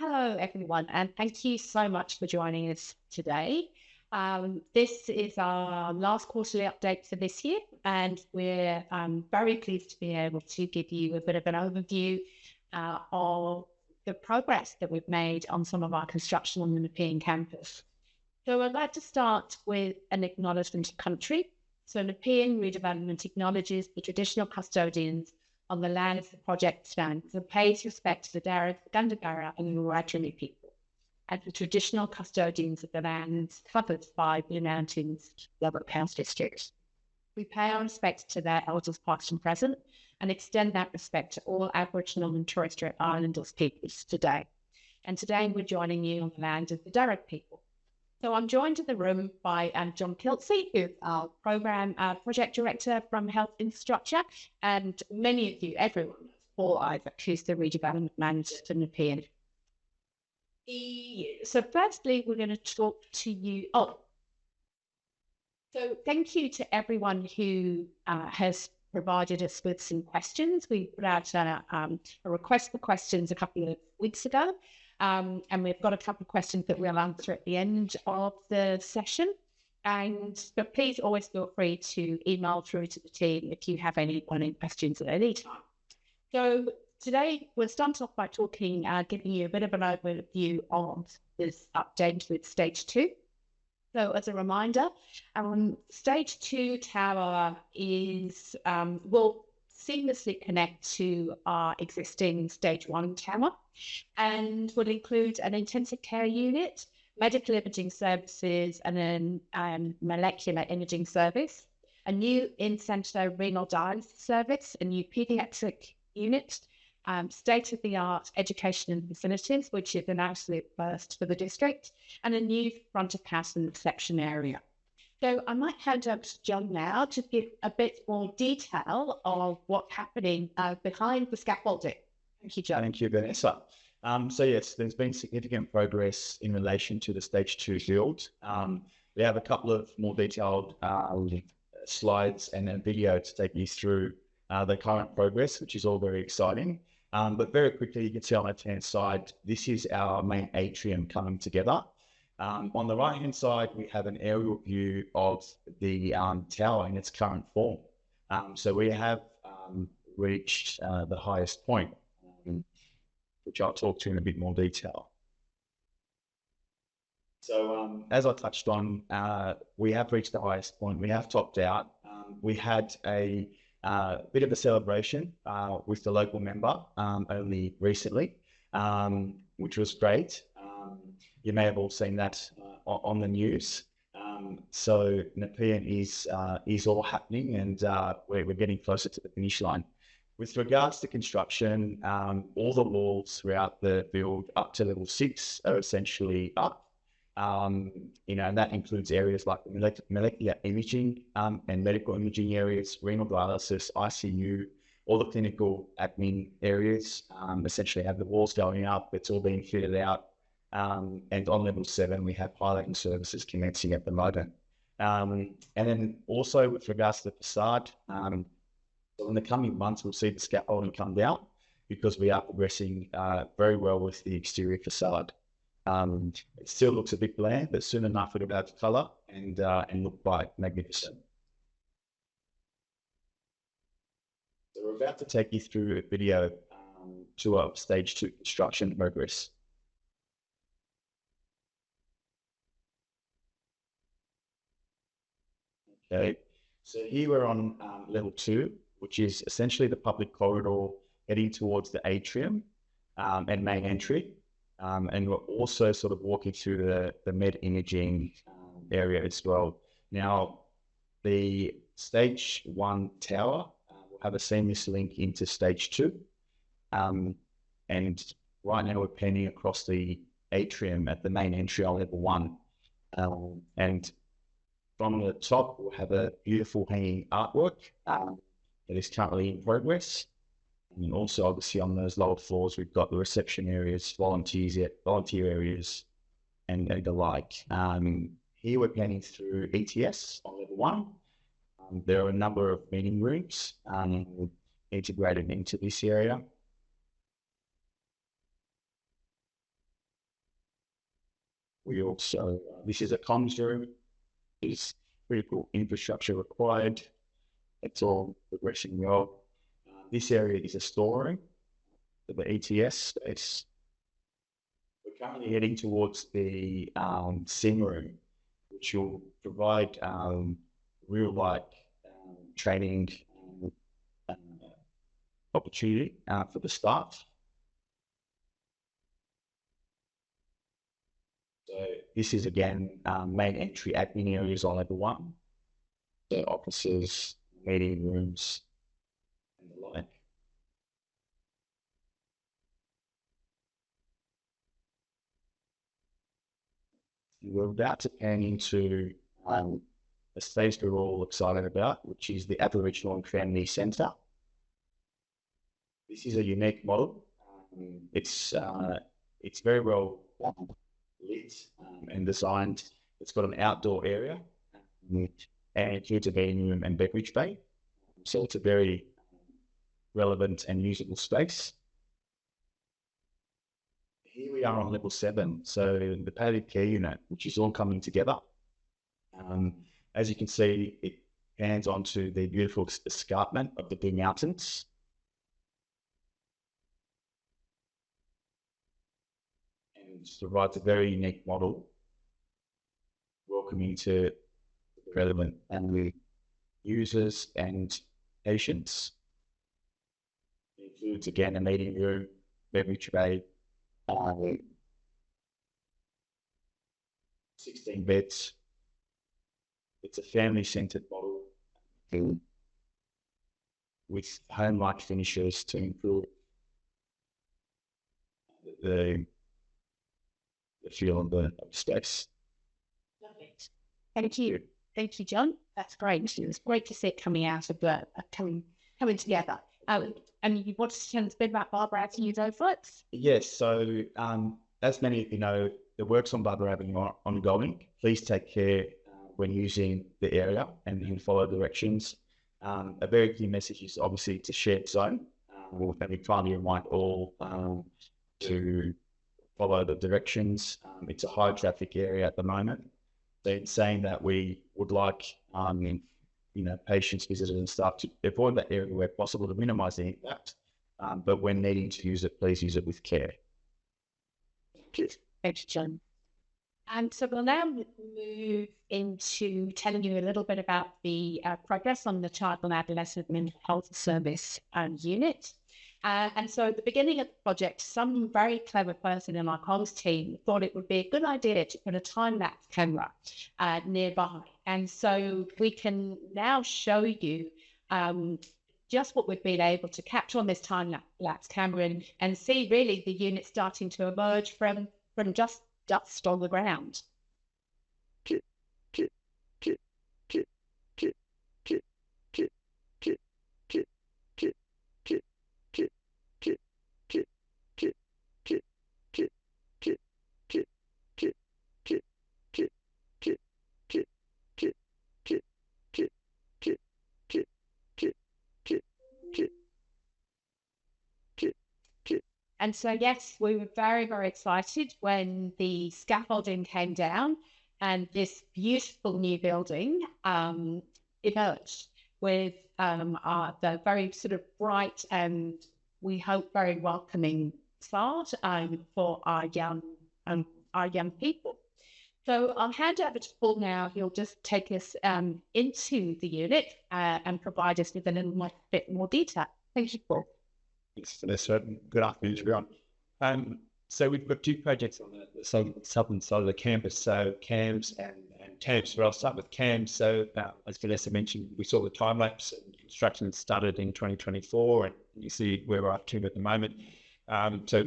Hello, everyone, and thank you so much for joining us today. This is our last quarterly update for this year, and we're very pleased to be able to give you a bit of an overview of the progress that we've made on some of our construction on the Nepean campus. So I'd like to start with an acknowledgement of country. So Nepean Redevelopment acknowledges the traditional custodians on the lands the project stands and pays respect to the Darug, Gundagara and Wiradjuri people and the traditional custodians of the lands covered by Blue Mountains Lower County District. We pay our respects to their elders past and present and extend that respect to all Aboriginal and Torres Strait Islanders peoples today. And today we're joining you on the land of the Darug people. So I'm joined in the room by John Kiltsey, who's our project director from Health Infrastructure, and many of you, everyone, Paul Isaac, who's the redevelopment manager for Nepean. So firstly, we're going to talk to you. So thank you to everyone who has provided us with some questions. We put out a request for questions a couple of weeks ago. And we've got a couple of questions that we'll answer at the end of the session. But please always feel free to email through to the team if you have any questions at any time. So today we'll start off by talking, giving you a bit of an overview of this update with stage 2. So as a reminder, stage 2 tower is will seamlessly connect to our existing stage 1 tower and would include an intensive care unit, medical imaging services, and a molecular imaging service, a new in-centre renal dialysis service, a new paediatric unit, state-of-the-art education and facilities, which is an absolute first for the district, and a new front of house and reception area. So I might hand over to John now to give a bit more detail of what's happening behind the scaffolding. Thank you, John. Thank you, Vanessa. So yes, there's been significant progress in relation to the stage 2 build. We have a couple of more detailed slides and a video to take you through the current progress, which is all very exciting. But very quickly, you can see on the left-hand side, this is our main atrium coming together. On the right-hand side, we have an aerial view of the tower in its current form. So we have reached the highest point, which I'll talk to in a bit more detail. So as I touched on, we have reached the highest point. We have topped out. We had a bit of a celebration with the local member only recently, which was great. You may have all seen that on the news. So Nepean is all happening, and we're getting closer to the finish line. With regards to construction, all the walls throughout the build up to level 6 are essentially up. And that includes areas like molecular imaging and medical imaging areas, renal dialysis, ICU, all the clinical admin areas essentially have the walls going up. It's all being fitted out. And on level 7, we have piloting services commencing at the moment. And then also with regards to the facade, so in the coming months, we'll see the scaffolding come down because we are progressing very well with the exterior facade. It still looks a bit bland, but soon enough it'll have colour and look quite magnificent. So we're about to take you through a video to our stage 2 construction progress. Okay, so here we're on level 2, which is essentially the public corridor heading towards the atrium and main entry. And we're also sort of walking through the med imaging area as well. Now, the stage 1 tower will have a seamless link into stage 2. And right now we're panning across the atrium at the main entry on level 1. And from the top, we'll have a beautiful hanging artwork that is currently in progress. And also, obviously, on those lower floors, we've got the reception areas, volunteer areas, and the like. Here we're planning through ETS on level 1. There are a number of meeting rooms integrated into this area. We also, this is a comms room, is critical infrastructure required. It's all progressing well. This area is a storeroom for the ETS space. We're currently heading towards the sim room, which will provide real-life training uh, opportunity for the staff. So this is again main entry admin areas on level 1. So offices, meeting rooms, and the like. We're about to pan into a space we're all excited about, which is the Aboriginal and Family Centre. This is a unique model. It's very well lit and designed. It's got an outdoor area and here's a meeting room and beverage bay. So it's a very relevant and usable space. Here we are on level 7, so the Palliative Care Unit, which is all coming together. As you can see, it pans onto the beautiful escarpment of the Blue Mountains. And provides a very unique model, welcoming to relevant and users and patients. It includes again a meeting room, beverage bay, 16 beds. It's a family-centered model with home-like finishes to improve the feel of the space. Perfect. Thank you. Thank you, John. That's great. It's great to see it coming out of the coming together. And you want to tell us a bit about Barber Avenue, though, folks? Yes. So, as many of you know, the works on Barber Avenue are ongoing. Please take care when using the area and follow directions. A very key message is obviously it's a shared zone. And we finally remind all to follow the directions. It's a high traffic area at the moment. So in saying that, we would like patients, visitors and staff to avoid that area where possible to minimise the impact. But when needing to use it, please use it with care. Thank you, John. And so we'll now move into telling you a little bit about the progress on the Child and Adolescent Mental Health Service Unit. And so at the beginning of the project, some very clever person in our comms team thought it would be a good idea to put a time-lapse camera nearby. And so we can now show you just what we've been able to capture on this time-lapse camera and see really the unit starting to emerge from just dust on the ground. And so, yes, we were very, very excited when the scaffolding came down and this beautiful new building emerged with the very sort of bright and we hope very welcoming start for our young people. So I'll hand over to Paul now. He'll just take us into the unit and provide us with a little bit more detail. Thank you, Paul. Thanks, Vanessa. Good afternoon, everyone. So we've got 2 projects on the southern side of the campus, so CAMHS and TAM. So I'll start with CAMHS. So as Vanessa mentioned, we saw the time lapse and construction started in 2024, and you see where we're up to at the moment. So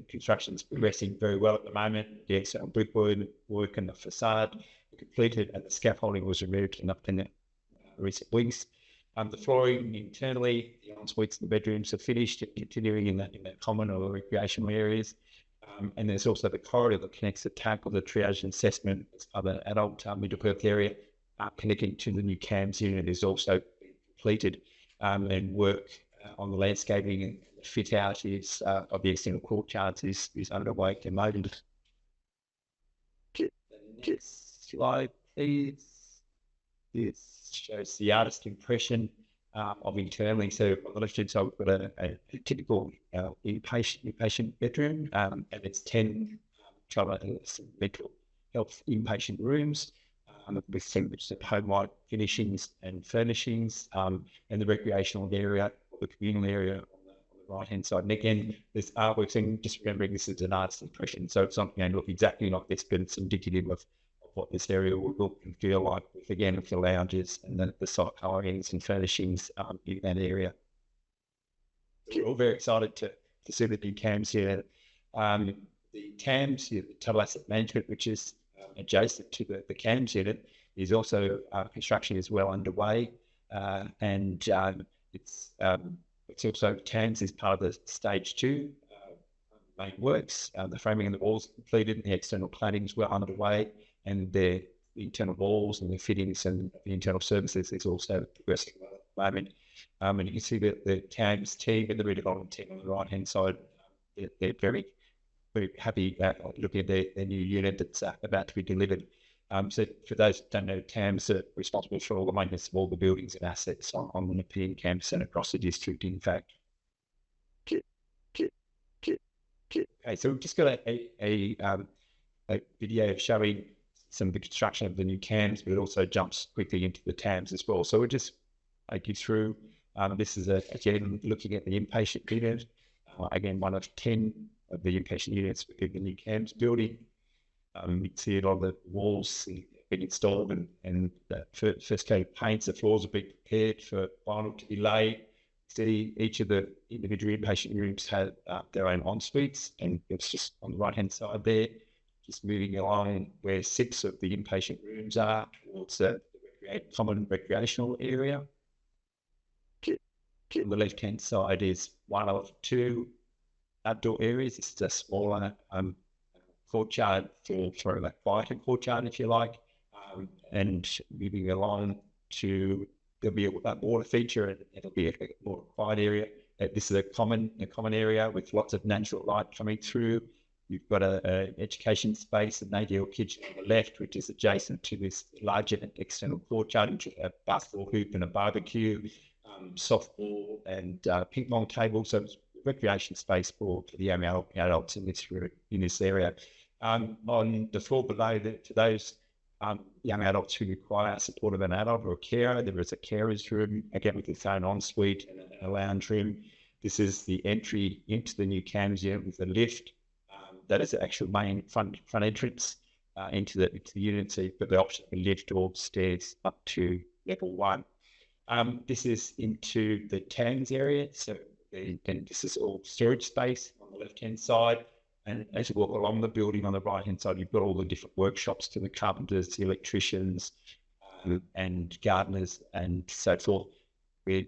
construction is progressing very well at the moment. The external brickwork work and the facade were completed, and the scaffolding was removed in the recent weeks. The flooring internally, the en-suites, the bedrooms are finished, continuing in the common or recreational areas. And there's also the corridor that connects the TAC or the triage and assessment, other adult mental health area, connecting to the new CAMHS unit is also completed. And work on the landscaping and the fit out is of the external courtyards is underway at the moment. Next slide, please. This shows the artist impression of internally. So on the left-hand side, we've got a typical inpatient bedroom, and it's 10 mental health inpatient rooms with some home-like finishings and furnishings, and the recreational area, the communal area on the right-hand side. And again, this artwork thing, just remembering this is an artist impression, so it's not going to look exactly like this, but it's indicative of what this area will look and feel like, again, with the lounges and the site colorings and furnishings in that area. We're all very excited to see the new CAMHS here. The TAMs, the Total Asset Management, which is adjacent to the CAMHS unit, is also construction is well underway, and it's also TAMS is part of the stage 2 main works. The framing and the walls completed, and the external cladding is well underway, and the internal walls and the fittings and the internal services is also progressing well at the moment. And you can see that the CAMHS team and the redevelopment team on the right-hand side, they're very happy looking at their new unit that's about to be delivered. So for those who don't know, TAMs are responsible for all the maintenance of all the buildings and assets on the Nepean campus and across the district, in fact. Okay, so we've just got a video showing some of the construction of the new CAMs, but it also jumps quickly into the TAMs as well. So we'll just take you through. This is, again, looking at the inpatient unit. Again, one of 10 of the inpatient units within the new CAMS building. You can see it on the walls being installed, and that first coat of paints, the floors are being prepared for vinyl to be laid. See, each of the individual inpatient rooms have their own en-suites, and it's just on the right-hand side there, just moving along where 6 of the inpatient rooms are towards the common recreational area. On the left-hand side is one of 2 outdoor areas. This is a smaller courtyard for a quieter courtyard, if you like, and moving along to, there'll be a water feature, and it'll be a more quiet area. This is a common area with lots of natural light coming through. You've got a education space, an ADL kitchen on the left, which is adjacent to this larger external courtyard, which is a basketball hoop and a barbecue, softball and ping pong table. So it's recreation space for the young adults in this area. On the floor below, to those young adults who require support of an adult or a carer, there is a carer's room, again with its own ensuite and a lounge room. This is the entry into the new CAMHS unit with a lift. That is the actual main front entrance into the unit. So you've got the option of a lift or stairs up to level 1. This is into the TAMS area. So and this is all storage space on the left-hand side. And as you walk along the building on the right-hand side, you've got all the different workshops to the carpenters, the electricians, and gardeners, and so forth. We're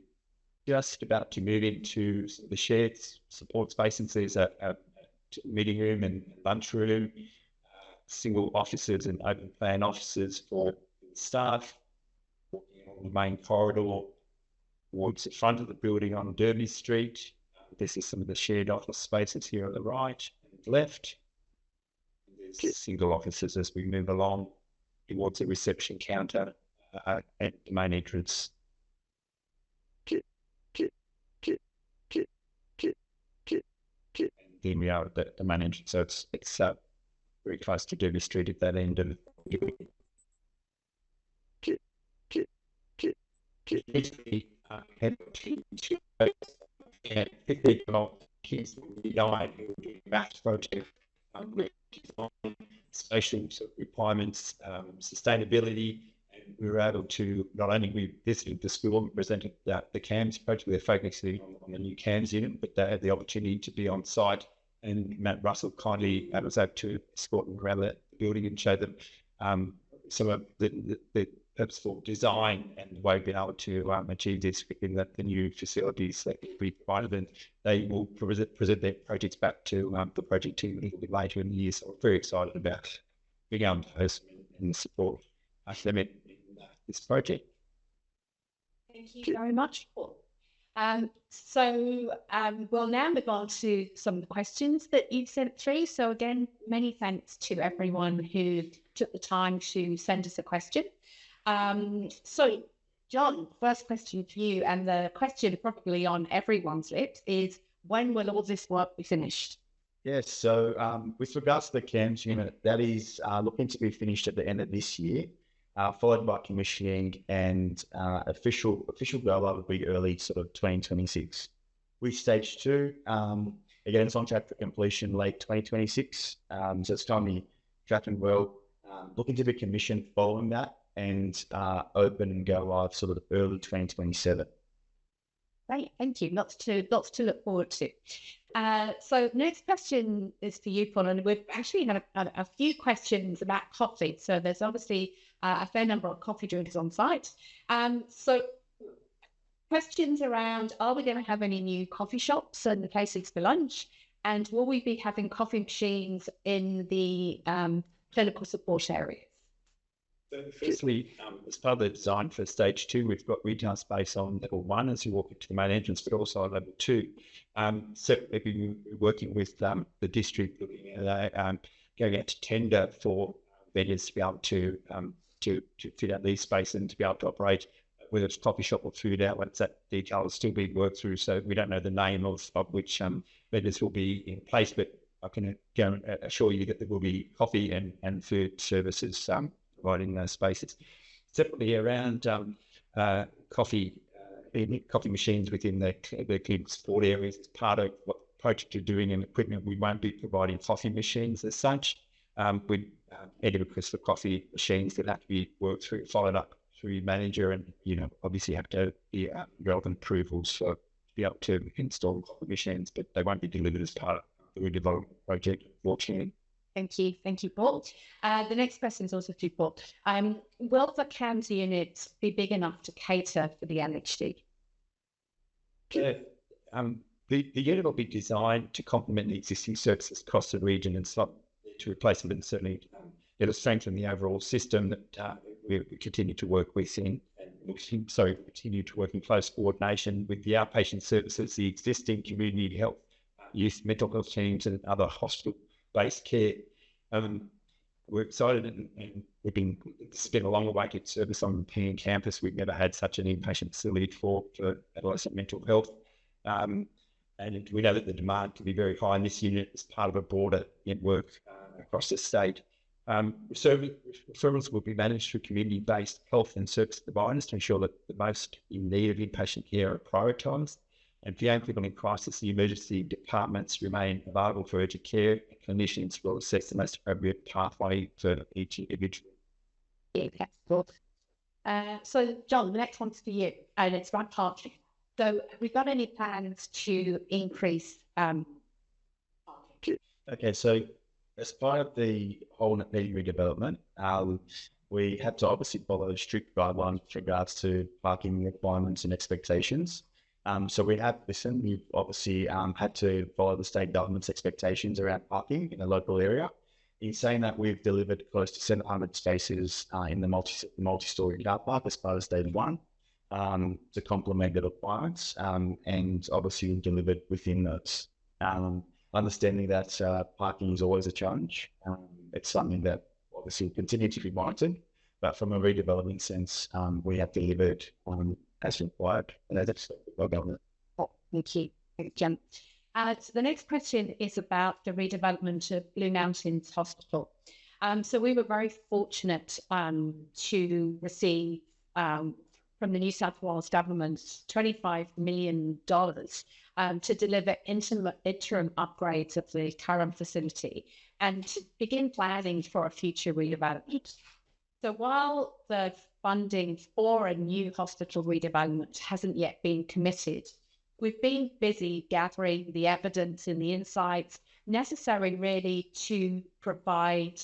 just about to move into the shared support spaces. There's a meeting room and lunch room, single offices and open plan offices for staff. Walking along the main corridor towards the front of the building on Derby Street. This is some of the shared office spaces here on the right and left. There's single offices as we move along towards the reception counter at the main entrance. Here we are at the main entrance, so it's very close to Derby Street at that end of spatial requirements, sustainability, and we were able to, not only we visited the school and presented the CAMHS project, they're focusing on the new CAMHS unit, but they had the opportunity to be on site, and Matt Russell kindly was able to escort them around the building and show them some of the purposeful design and the way we've been able to achieve this within the new facilities that we provided, and they will present their projects back to the project team a little bit later in the year. So we're very excited about being able to host and support them in this project. Thank you very much, Paul. So we'll now move on to some of the questions that you've sent through. So again, many thanks to everyone who took the time to send us a question. So, John, first question for you, and the question probably on everyone's lips is, when will all this work be finished? Yes, so with regards to the CAMHS unit, that is looking to be finished at the end of this year, followed by commissioning and official go live will be early sort of 2026. With stage 2, again, it's on track for completion late 2026. So it's currently tracking well, looking to be commissioned following that and open and go live sort of early 2027. Great, thank you. Lots to look forward to. So next question is for you, Paul, and we've actually had a few questions about coffee. So there's obviously a fair number of coffee drinkers on site. So questions around, are we going to have any new coffee shops and places for lunch? And will we be having coffee machines in the clinical support areas? So firstly, as part of the design for stage 2, we've got retail space on level 1 as you walk into the main entrance, but also on level 2. So we've been working with the district, looking at going out to tender for vendors to be able to fit out these spaces and to be able to operate, whether it's coffee shop or food outlets. That detail is still being worked through, so we don't know the name of which vendors will be in place, but I can assure you that there will be coffee and food services providing those spaces. Separately, around coffee machines within the clinical support areas, as part of what the project are doing in equipment, we won't be providing coffee machines as such. We any requests for coffee machines that have to be worked through, followed up through your manager, and obviously have to be relevant approvals to be able to install coffee machines, but they won't be delivered as part of the redevelopment project, fortunately. Thank you, Paul. The next question is also to Paul. Will the CAMHS unit be big enough to cater for the LHD? The unit will be designed to complement the existing services across the region, and it's not to replace them, and certainly it'll strengthen the overall system that we continue to work within. Continue to work in close coordination with the outpatient services, the existing community health, youth mental health teams, and other hospital-based care. We're excited, and it's been a long awaited service on the Nepean campus. We've never had such an inpatient facility for adolescent mental health. And we know that the demand can be very high in this unit as part of a broader network across the state. Referrals will be managed through community-based health and service providers to ensure that the most in need of inpatient care are prioritised. And for young people in crisis, the emergency departments remain available for urgent care. Clinicians will assess the most appropriate pathway for each individual. Yeah, that's cool. So, John, the next one's for you, and it's about parking. So, have we got any plans to increase parking? Okay, so as part of the whole Nepean redevelopment, we have to obviously follow strict guidelines with regards to parking requirements and expectations. So we have listened. We've obviously had to follow the state government's expectations around parking in the local area. In saying that, we've delivered close to 700 spaces in the multi-storey car park as part of stage 1 to complement the requirements, and obviously we've delivered within those. Understanding that parking is always a challenge. It's something that obviously will continue to be monitored, but from a redevelopment sense, we have delivered as required, and that's expected by government. Oh, thank you. Thank you. So the next question is about the redevelopment of Blue Mountains Hospital. So we were very fortunate to receive from the New South Wales government $25 million to deliver interim upgrades of the current facility and to begin planning for a future redevelopment. So while the funding for a new hospital redevelopment hasn't yet been committed, we've been busy gathering the evidence and the insights necessary really to provide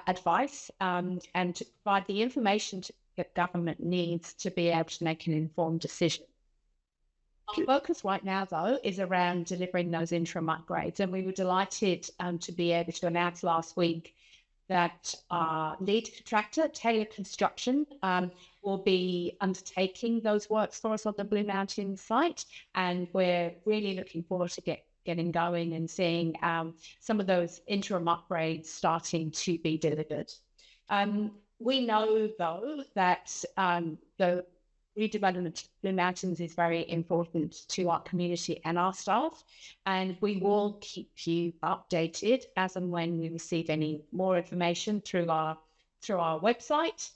advice and to provide the information that government needs to be able to make an informed decision. Our focus right now, though, is around delivering those interim upgrades, and we were delighted to be able to announce last week that our lead contractor, Taylor Construction, will be undertaking those works for us on the Blue Mountain site, and we're really looking forward to getting going and seeing some of those interim upgrades starting to be delivered. We know, though, that the redevelopment of Blue Mountains is very important to our community and our staff, and we will keep you updated as and when we receive any more information through our website,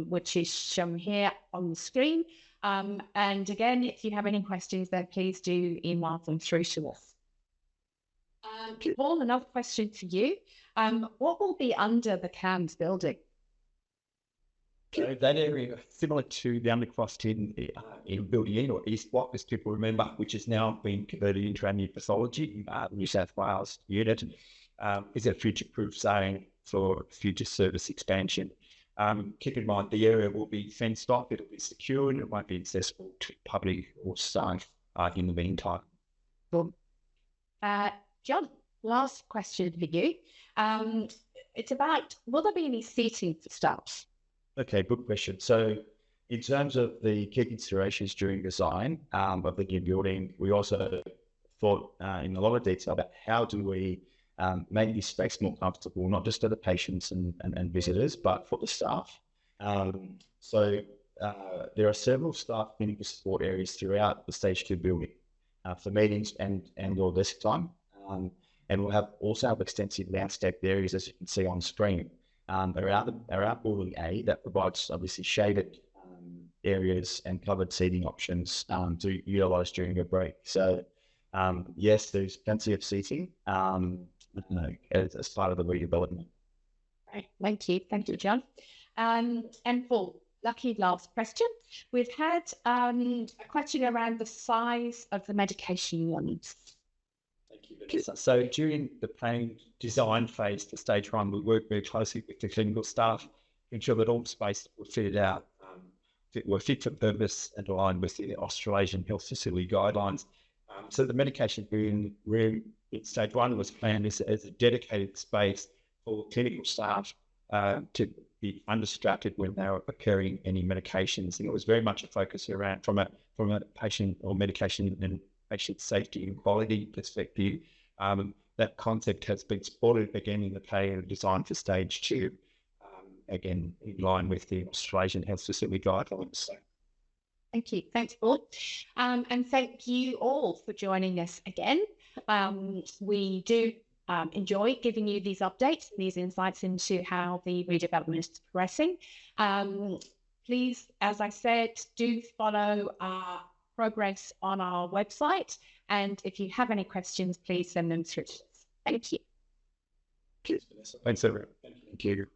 which is shown here on the screen. And again, if you have any questions, then please do email them through to us. Paul, another question for you. What will be under the CAMHS building? So that area, similar to the undercross in Building E or East Block, as people remember, which has now been converted into our new pathology, New South Wales unit, is a future-proof zone for future service expansion. Keep in mind, the area will be fenced off, it'll be secured, it won't be accessible to public or staff in the meantime. Cool. John, last question for you. It's about, will there be any seating for staff? Okay, good question. So in terms of the key considerations during design of the new building, we also thought in a lot of detail about how do we make this space more comfortable, not just for the patients and visitors, but for the staff. So there are several staff clinical support areas throughout the Stage 2 building for meetings and or desk time. And we'll also have extensive landscaped areas, as you can see on screen, around Building A that provides obviously shaded areas and covered seating options to utilise during a break. So yes, there's plenty of seating as part of the redevelopment. Right. Thank you, John. And Paul, lucky last question. We've had a question around the size of the medication units. Thank you, Vanessa. So during the planning design phase for Stage 1, we worked very closely with the clinical staff to ensure that all space were fitted out, were fit for purpose and aligned with the Australasian Health Facility guidelines. So the medication room in Stage 1 was planned as a dedicated space for clinical staff to be undistracted when they were preparing any medications. And it was very much a focus around from a patient or medication and patient safety and quality perspective. That concept has been supported again in the Palliative design for Stage 2, again in line with the Australasian Health Facility guidelines. So. Thank you. Thanks, Paul. And thank you all for joining us again. We do enjoy giving you these updates, these insights into how the redevelopment is progressing. Please, as I said, do follow our progress on our website. And if you have any questions, please send them through to us. Thank you. Thanks, everyone. Thank you.